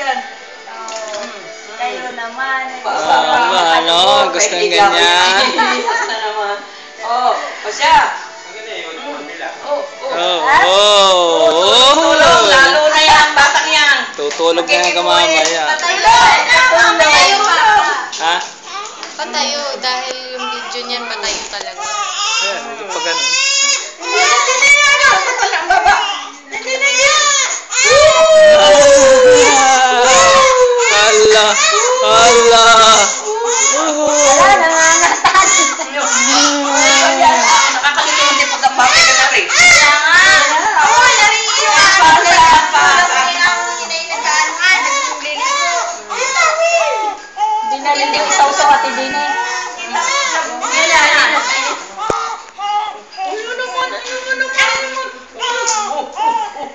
yan. Kayo naman. Ano, gusto ng ganyan. O siya. Tulong, lalo na yan, batang yan. Tutulog na yan kamamaya. Patayo pa. Ha? Patayo dahil yung video niyan patayo talaga. Ayan, hindi pa ganun. Hala! Hala! Wala, nangangatan. Nakakalimutan din pag ang bakit ka na rin. Kaya nga. Oo, Dinalili ko isaw-saw ati din eh.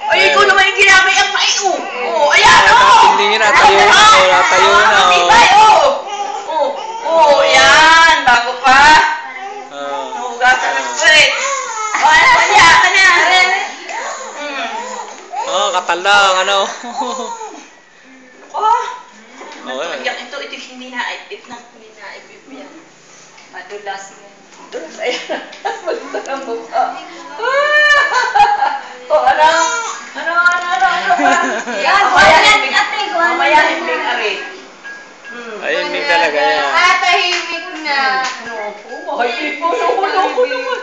Ay, ikaw naman yung ginamay ang pai, ayan, Tingin na, tayo na. Tayo na. Yan, bago pa. Hugasan ng sweat. Kanya. Katalang, ano. Ito hindi na ipip na. Hindi na ipipyan. Madulas yan. Ayan, maganda ng mukha. Ano pa? Yan, Mamaya hindi ari. Ayun din talaga yan. Tahimik na. Ay, po, naman.